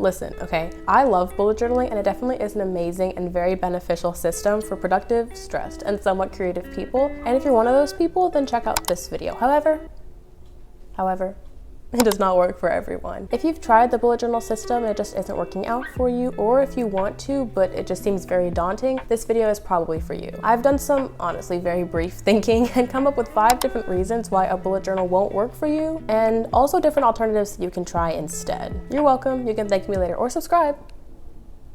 Listen, okay, I love bullet journaling and it definitely is an amazing and very beneficial system for productive, stressed, and somewhat creative people. And if you're one of those people, then check out this video. However, it does not work for everyone. If you've tried the bullet journal system and it just isn't working out for you, or if you want to, but it just seems very daunting, this video is probably for you. I've done some, honestly, very brief thinking and come up with 5 different reasons why a bullet journal won't work for you, and also different alternatives you can try instead. You're welcome. You can thank me later or subscribe.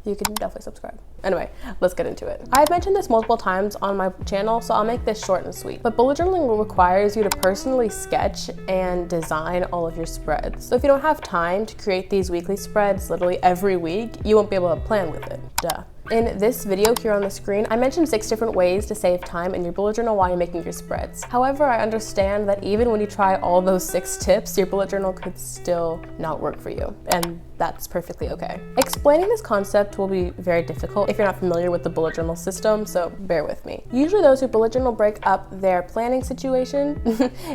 You can definitely subscribe. Anyway, let's get into it. I've mentioned this multiple times on my channel, so I'll make this short and sweet. But bullet journaling requires you to personally sketch and design all of your spreads. So if you don't have time to create these weekly spreads literally every week, you won't be able to plan with it. Duh. In this video here on the screen, I mentioned 6 different ways to save time in your bullet journal while you're making your spreads. However, I understand that even when you try all those 6 tips, your bullet journal could still not work for you, and that's perfectly okay. Explaining this concept will be very difficult if you're not familiar with the bullet journal system, so bear with me. Usually those who bullet journal break up their planning situation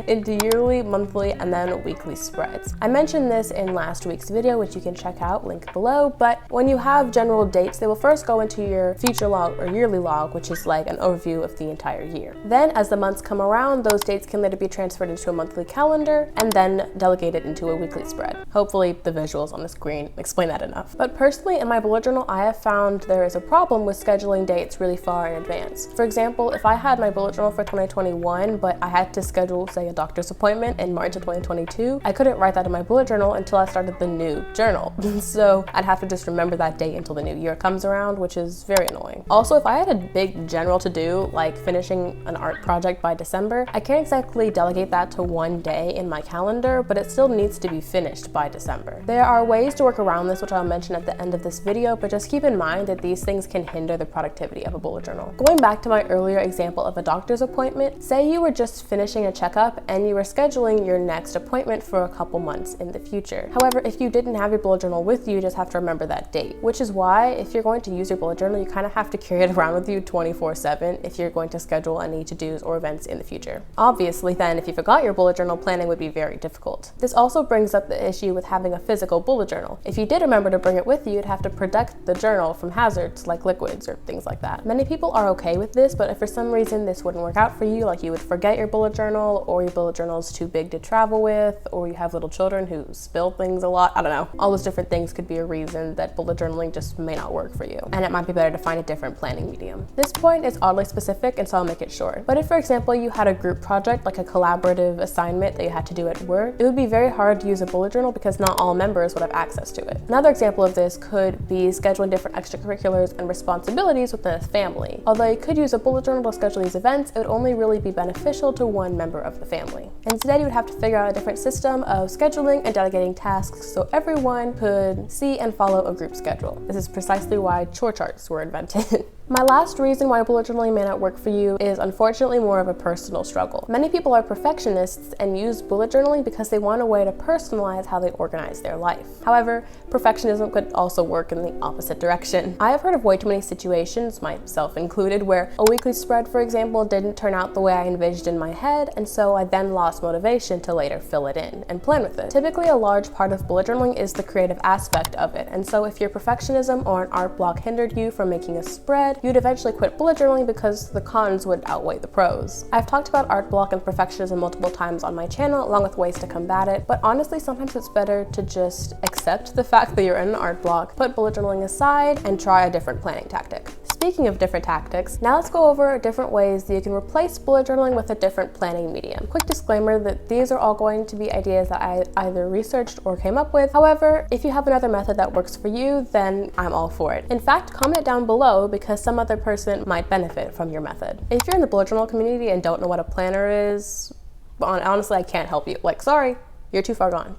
into yearly, monthly, and then weekly spreads. I mentioned this in last week's video, which you can check out, link below, but when you have general dates, they will first go into your future log or yearly log, which is like an overview of the entire year. Then as the months come around, those dates can later be transferred into a monthly calendar and then delegated into a weekly spread. Hopefully the visuals on the screen explain that enough. But personally, in my bullet journal, I have found there is a problem with scheduling dates really far in advance. For example, if I had my bullet journal for 2021, but I had to schedule, say, a doctor's appointment in March of 2022, I couldn't write that in my bullet journal until I started the new journal. So I'd have to just remember that date until the new year comes around, which is very annoying. Also, if I had a big general to do, like finishing an art project by December, I can't exactly delegate that to one day in my calendar, but it still needs to be finished by December. There are ways to work around this, which I'll mention at the end of this video, but just keep in mind that these things can hinder the productivity of a bullet journal. Going back to my earlier example of a doctor's appointment, say you were just finishing a checkup and you were scheduling your next appointment for a couple months in the future. However, if you didn't have your bullet journal with you, you just have to remember that date, which is why if you're going to use your bullet journal, you kind of have to carry it around with you 24/7 if you're going to schedule any to-dos or events in the future. Obviously then, if you forgot your bullet journal, planning would be very difficult. This also brings up the issue with having a physical bullet journal. If you did remember to bring it with you, you'd have to protect the journal from hazards like liquids or things like that. Many people are okay with this, but if for some reason this wouldn't work out for you, like you would forget your bullet journal, or your bullet journal is too big to travel with, or you have little children who spill things a lot, I don't know. All those different things could be a reason that bullet journaling just may not work for you, and it might be better to find a different planning medium. This point is oddly specific, and so I'll make it short. But if, for example, you had a group project, like a collaborative assignment that you had to do at work, it would be very hard to use a bullet journal because not all members would have access to it. Another example of this could be scheduling different extracurriculars and responsibilities within a family. Although you could use a bullet journal to schedule these events, it would only really be beneficial to one member of the family. Instead, you would have to figure out a different system of scheduling and delegating tasks so everyone could see and follow a group schedule. This is precisely why chore charts were invented. My last reason why bullet journaling may not work for you is unfortunately more of a personal struggle. Many people are perfectionists and use bullet journaling because they want a way to personalize how they organize their life. However, perfectionism could also work in the opposite direction. I have heard of way too many situations, myself included, where a weekly spread, for example, didn't turn out the way I envisioned in my head, and so I then lost motivation to later fill it in and plan with it. Typically, a large part of bullet journaling is the creative aspect of it, and so if your perfectionism or an art block hindered you from making a spread, you'd eventually quit bullet journaling because the cons would outweigh the pros. I've talked about art block and perfectionism multiple times on my channel, along with ways to combat it, but honestly, sometimes it's better to just accept the fact that you're in an art block, put bullet journaling aside, and try a different planning tactic. Speaking of different tactics, now let's go over different ways that you can replace bullet journaling with a different planning medium. Quick disclaimer that these are all going to be ideas that I either researched or came up with. However, if you have another method that works for you, then I'm all for it. In fact, comment it down below because some other person might benefit from your method. If you're in the bullet journal community and don't know what a planner is, honestly, I can't help you. Like, sorry. You're too far gone.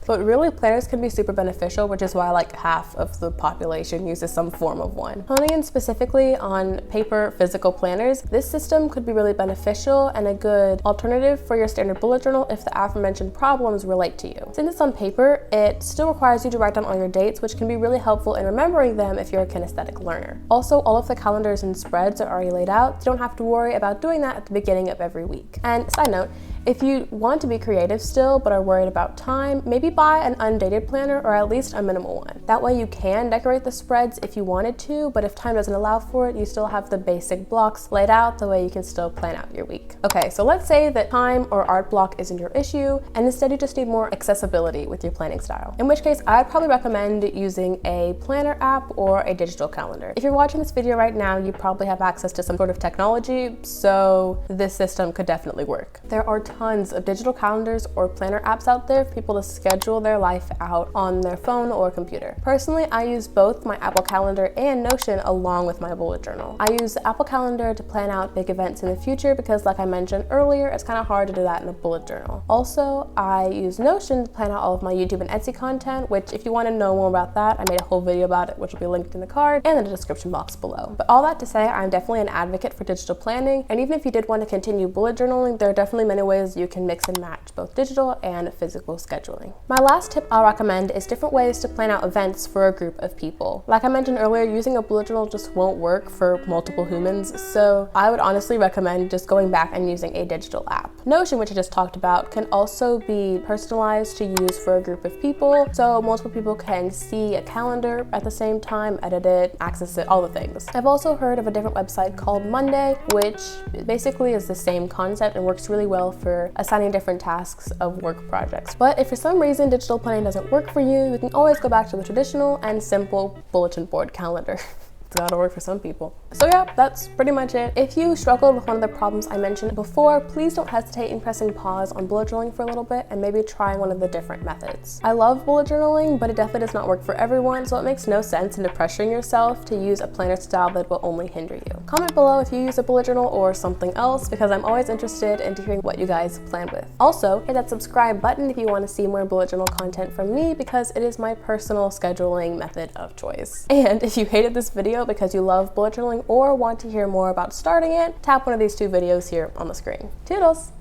But really, planners can be super beneficial, which is why like half of the population uses some form of one. Honing in specifically on paper physical planners, this system could be really beneficial and a good alternative for your standard bullet journal if the aforementioned problems relate to you. Since it's on paper, it still requires you to write down all your dates, which can be really helpful in remembering them if you're a kinesthetic learner. Also, all of the calendars and spreads are already laid out, so you don't have to worry about doing that at the beginning of every week. And side note, If you want to be creative still but are worried about time, maybe buy an undated planner or at least a minimal one. That way you can decorate the spreads if you wanted to, but if time doesn't allow for it, you still have the basic blocks laid out the way you can still plan out your week. Okay, so let's say that time or art block isn't your issue, and instead you just need more accessibility with your planning style. In which case, I'd probably recommend using a planner app or a digital calendar. If you're watching this video right now, you probably have access to some sort of technology, so this system could definitely work. There are tons of digital calendars or planner apps out there for people to schedule their life out on their phone or computer. Personally, I use both my Apple Calendar and Notion along with my bullet journal. I use the Apple Calendar to plan out big events in the future because, like I mentioned earlier, it's kind of hard to do that in a bullet journal. Also, I use Notion to plan out all of my YouTube and Etsy content, which if you want to know more about that, I made a whole video about it, which will be linked in the card and in the description box below. But all that to say, I'm definitely an advocate for digital planning, and even if you did want to continue bullet journaling, there are definitely many ways you can mix and match both digital and physical scheduling. My last tip I'll recommend is different ways to plan out events for a group of people. Like I mentioned earlier, using a bullet journal just won't work for multiple humans, so I would honestly recommend just going back and using a digital app. Notion, which I just talked about, can also be personalized to use for a group of people, so multiple people can see a calendar at the same time, edit it, access it, all the things. I've also heard of a different website called Monday, which basically is the same concept and works really well for assigning different tasks of work projects. But if for some reason digital planning doesn't work for you, you can always go back to the traditional and simple bulletin board calendar. That'll work for some people. So yeah, that's pretty much it. If you struggled with one of the problems I mentioned before, please don't hesitate in pressing pause on bullet journaling for a little bit and maybe trying one of the different methods. I love bullet journaling, but it definitely does not work for everyone, so it makes no sense into pressuring yourself to use a planner style that will only hinder you. Comment below if you use a bullet journal or something else, because I'm always interested in hearing what you guys plan with. Also, hit that subscribe button if you want to see more bullet journal content from me, because it is my personal scheduling method of choice. And if you hated this video because you love bullet journaling or want to hear more about starting it, tap one of these two videos here on the screen. Toodles!